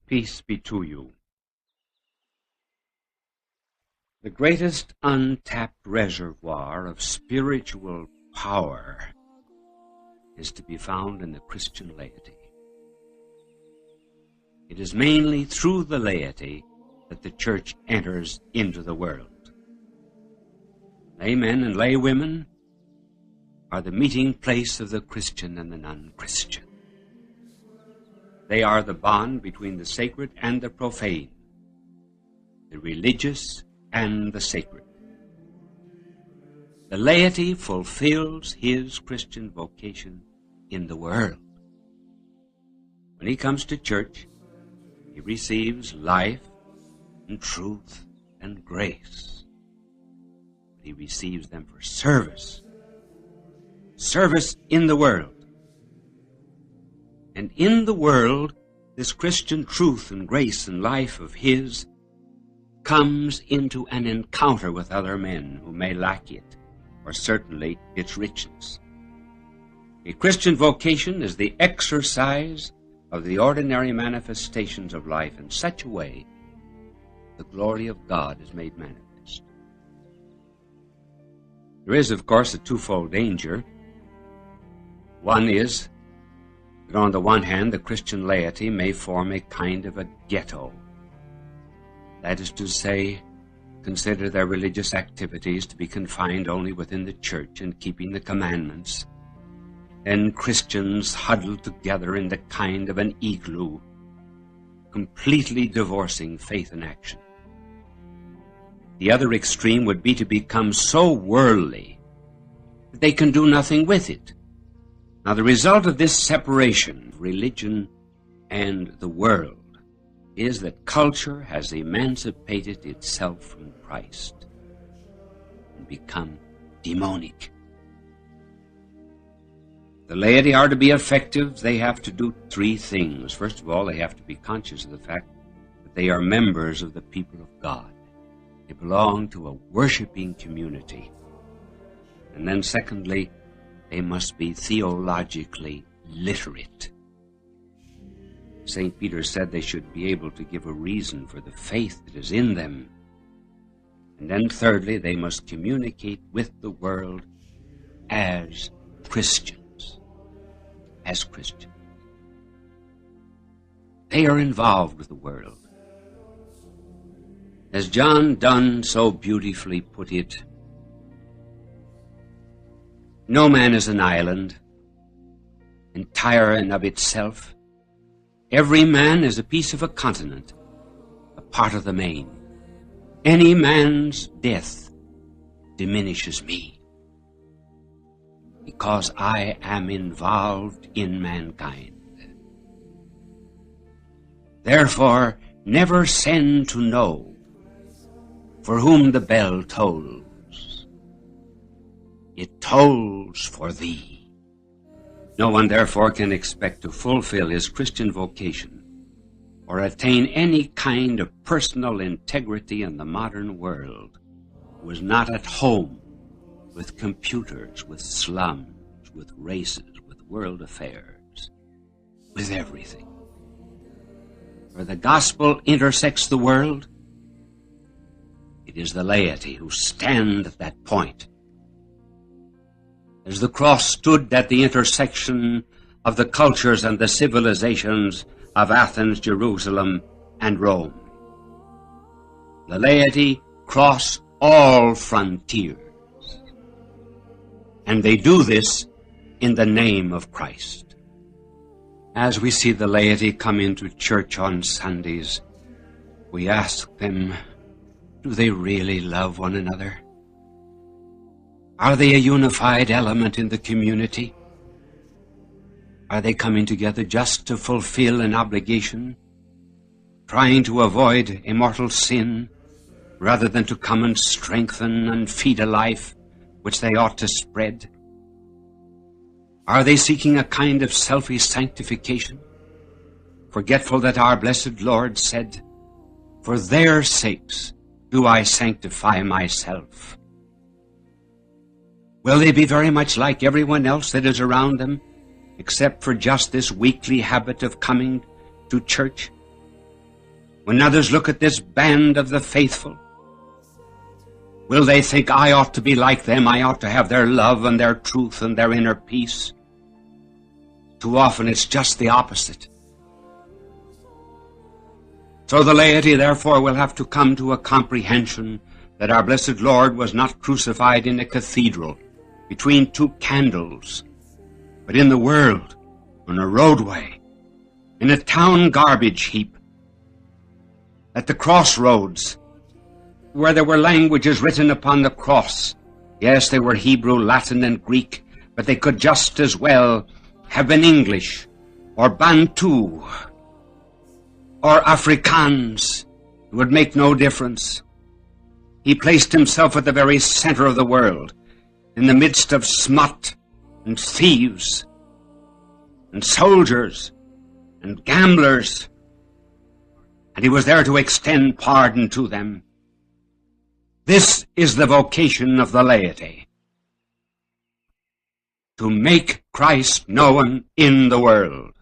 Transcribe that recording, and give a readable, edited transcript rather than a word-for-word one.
Peace be to you. The greatest untapped reservoir of spiritual power is to be found in the Christian laity. It is mainly through the laity that the church enters into the world. Laymen and laywomen are the meeting place of the Christian and the non-Christian. They are the bond between the sacred and the profane, the religious and the sacred. The laity fulfills his Christian vocation in the world. When he comes to church, he receives life and truth and grace. But he receives them for service. Service in the world. And in the world, this Christian truth and grace and life of his comes into an encounter with other men who may lack it, or certainly its richness. A Christian vocation is the exercise of the ordinary manifestations of life in such a way the glory of God is made manifest. There is, of course, a twofold danger. One is that on the one hand, the Christian laity may form a kind of a ghetto. That is to say, consider their religious activities to be confined only within the church and keeping the commandments, and Christians huddled together in the kind of an igloo, completely divorcing faith and action. The other extreme would be to become so worldly that they can do nothing with it. Now, the result of this separation of religion and the world is that culture has emancipated itself from Christ and become demonic. The laity are to be effective. They have to do three things. First of all, they have to be conscious of the fact that they are members of the people of God. They belong to a worshiping community. And then secondly, they must be theologically literate. St. Peter said they should be able to give a reason for the faith that is in them. And then thirdly, they must communicate with the world as Christians. As Christians. They are involved with the world. As John Donne so beautifully put it, no man is an island, entire and of itself. Every man is a piece of a continent, a part of the main. Any man's death diminishes me, because I am involved in mankind. Therefore, never send to know for whom the bell tolls. It tolls for thee. No one, therefore, can expect to fulfill his Christian vocation or attain any kind of personal integrity in the modern world who is not at home with computers, with slums, with races, with world affairs, with everything. For the gospel intersects the world. It is the laity who stand at that point. As the cross stood at the intersection of the cultures and the civilizations of Athens, Jerusalem, and Rome, the laity cross all frontiers. And they do this in the name of Christ. As we see the laity come into church on Sundays, we ask them, do they really love one another? Are they a unified element in the community? Are they coming together just to fulfill an obligation, trying to avoid immortal sin, rather than to come and strengthen and feed a life which they ought to spread? Are they seeking a kind of selfish sanctification, forgetful that our blessed Lord said, "For their sakes do I sanctify myself"? Will they be very much like everyone else that is around them, except for just this weekly habit of coming to church? When others look at this band of the faithful, will they think, I ought to be like them, I ought to have their love and their truth and their inner peace? Too often it's just the opposite. So the laity, therefore, will have to come to a comprehension that our blessed Lord was not crucified in a cathedral between two candles, but in the world, on a roadway, in a town garbage heap, at the crossroads, where there were languages written upon the cross. Yes, they were Hebrew, Latin, and Greek, but they could just as well have been English, or Bantu, or Afrikaans. It would make no difference. He placed himself at the very center of the world, in the midst of smut and thieves and soldiers and gamblers, and he was there to extend pardon to them. This is the vocation of the laity, to make Christ known in the world.